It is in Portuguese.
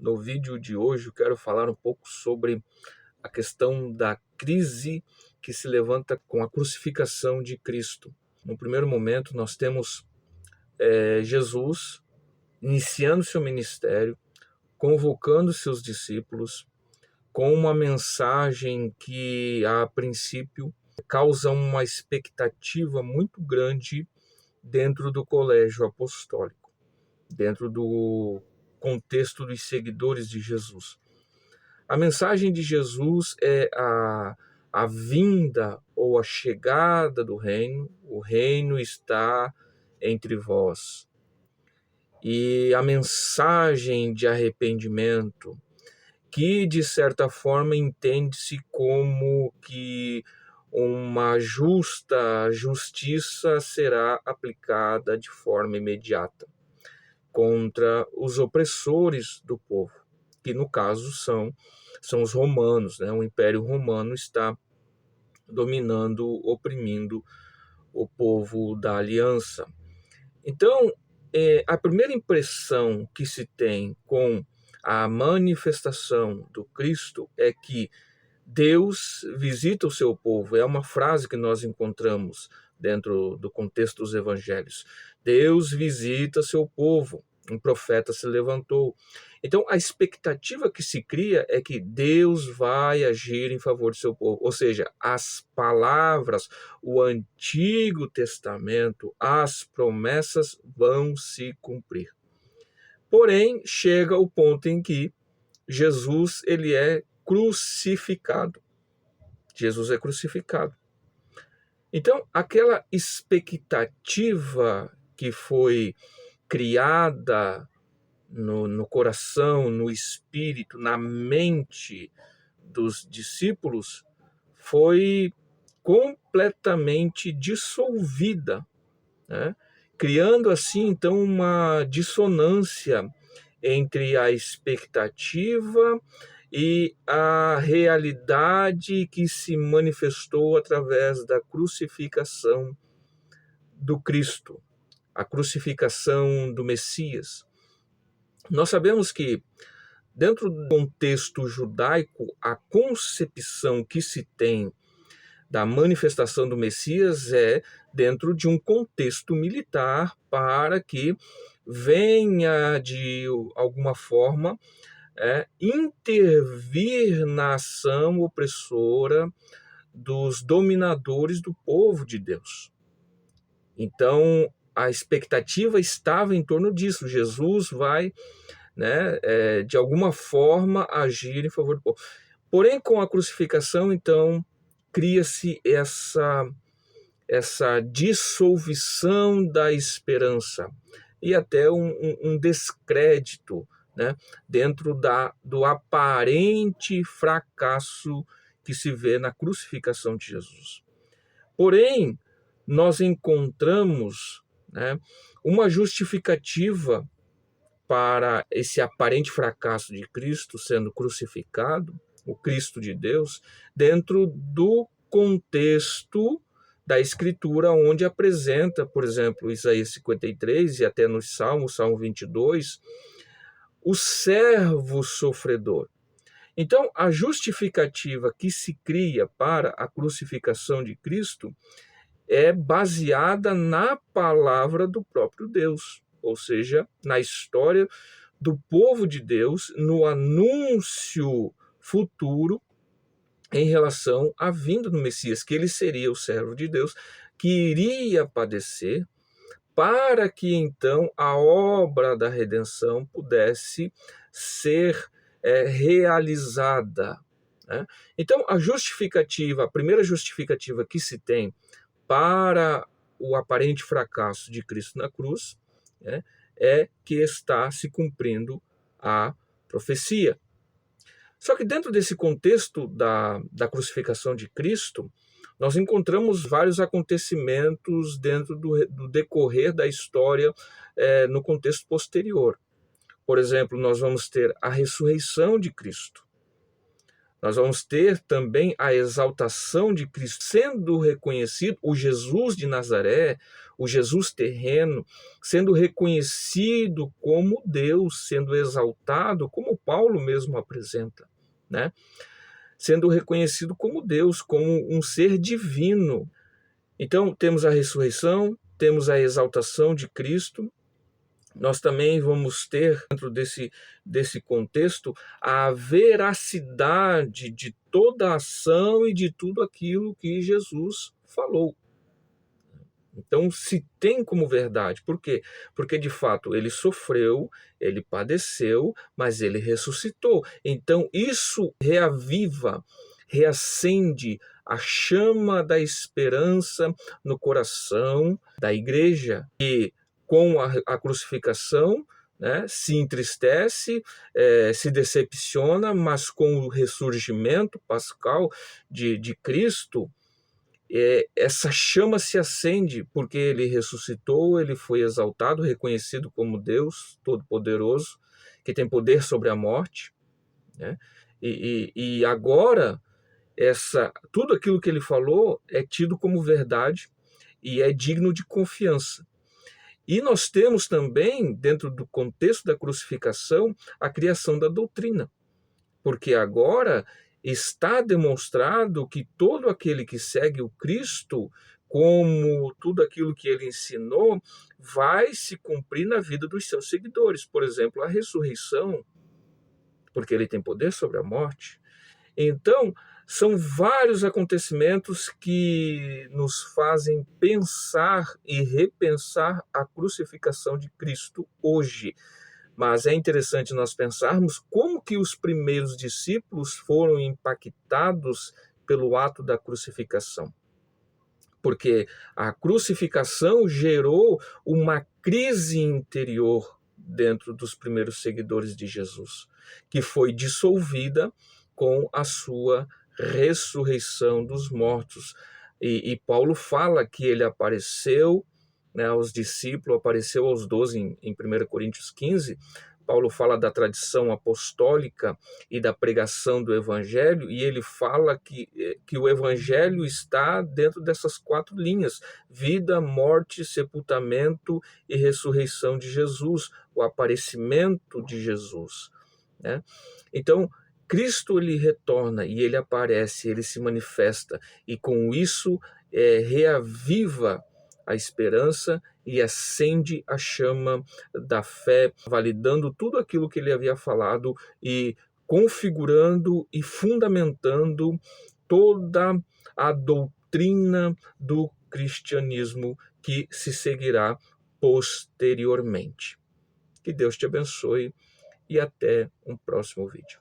No vídeo de hoje eu quero falar um pouco sobre a questão da crise que se levanta com a crucificação de Cristo. No primeiro momento nós temos Jesus iniciando seu ministério, convocando seus discípulos com uma mensagem que a princípio causa uma expectativa muito grande dentro do colégio apostólico, dentro do contexto dos seguidores de Jesus. A mensagem de Jesus é a vinda ou a chegada do reino, o reino está entre vós. E a mensagem de arrependimento, que de certa forma entende-se como que uma justiça será aplicada de forma imediata contra os opressores do povo, que no caso são os romanos, né? O Império Romano está dominando, oprimindo o povo da aliança. Então, a primeira impressão que se tem com a manifestação do Cristo é que Deus visita o seu povo. É uma frase que nós encontramos dentro do contexto dos evangelhos. Deus visita seu povo. Um profeta se levantou. Então, a expectativa que se cria é que Deus vai agir em favor do seu povo. Ou seja, as palavras, o Antigo Testamento, as promessas vão se cumprir. Porém, chega o ponto em que Jesus ele é crucificado. Jesus é crucificado. Então, aquela expectativa que foi criada no coração, no espírito, na mente dos discípulos, foi completamente dissolvida, né? Criando assim, então, uma dissonância entre a expectativa e a realidade que se manifestou através da crucificação do Cristo, a crucificação do Messias. Nós sabemos que, dentro do contexto judaico, a concepção que se tem da manifestação do Messias é dentro de um contexto militar para que venha, de alguma forma, intervir na ação opressora dos dominadores do povo de Deus. Então, a expectativa estava em torno disso. Jesus vai, de alguma forma, agir em favor do povo. Porém, com a crucificação, então, cria-se essa dissolução da esperança e até um descrédito, né, dentro do aparente fracasso que se vê na crucificação de Jesus. Porém, nós encontramos, né, uma justificativa para esse aparente fracasso de Cristo sendo crucificado, o Cristo de Deus, dentro do contexto da Escritura, onde apresenta, por exemplo, Isaías 53 e até no Salmo 22, o servo sofredor. Então, a justificativa que se cria para a crucificação de Cristo é baseada na palavra do próprio Deus, ou seja, na história do povo de Deus, no anúncio futuro em relação à vinda do Messias, que ele seria o servo de Deus, que iria padecer, para que então a obra da redenção pudesse ser realizada, né? Então, a primeira justificativa que se tem para o aparente fracasso de Cristo na cruz, né, é que está se cumprindo a profecia. Só que dentro desse contexto da crucificação de Cristo, nós encontramos vários acontecimentos dentro do decorrer da história no contexto posterior. Por exemplo, nós vamos ter a ressurreição de Cristo. Nós vamos ter também a exaltação de Cristo, sendo reconhecido o Jesus de Nazaré, o Jesus terreno, sendo reconhecido como Deus, sendo exaltado, como Paulo mesmo apresenta, né? Sendo reconhecido como Deus, como um ser divino. Então, temos a ressurreição, temos a exaltação de Cristo. Nós também vamos ter, dentro desse contexto, a veracidade de toda a ação e de tudo aquilo que Jesus falou. Então, se tem como verdade. Por quê? Porque, de fato, ele sofreu, ele padeceu, mas ele ressuscitou. Então, isso reaviva, reacende a chama da esperança no coração da igreja. E com a crucificação, né, se entristece, se decepciona, mas com o ressurgimento pascal de Cristo, essa chama se acende, porque ele ressuscitou, ele foi exaltado, reconhecido como Deus Todo-Poderoso, que tem poder sobre a morte, né? E agora, tudo aquilo que ele falou é tido como verdade e é digno de confiança. E nós temos também, dentro do contexto da crucificação, a criação da doutrina, porque agora está demonstrado que todo aquele que segue o Cristo, como tudo aquilo que ele ensinou, vai se cumprir na vida dos seus seguidores. Por exemplo, a ressurreição, porque ele tem poder sobre a morte. Então, são vários acontecimentos que nos fazem pensar e repensar a crucificação de Cristo hoje. Mas é interessante nós pensarmos como que os primeiros discípulos foram impactados pelo ato da crucificação. Porque a crucificação gerou uma crise interior dentro dos primeiros seguidores de Jesus, que foi dissolvida com a sua ressurreição dos mortos. E Paulo fala que ele apareceu, né, aos discípulos, apareceu aos 12 em 1 Coríntios 15. Paulo fala da tradição apostólica e da pregação do evangelho, e ele fala que o evangelho está dentro dessas 4 linhas: vida, morte, sepultamento e ressurreição de Jesus, o aparecimento de Jesus, né? Então, Cristo ele retorna e ele aparece, ele se manifesta, e com isso reaviva a esperança e acende a chama da fé, validando tudo aquilo que ele havia falado e configurando e fundamentando toda a doutrina do cristianismo que se seguirá posteriormente. Que Deus te abençoe e até um próximo vídeo.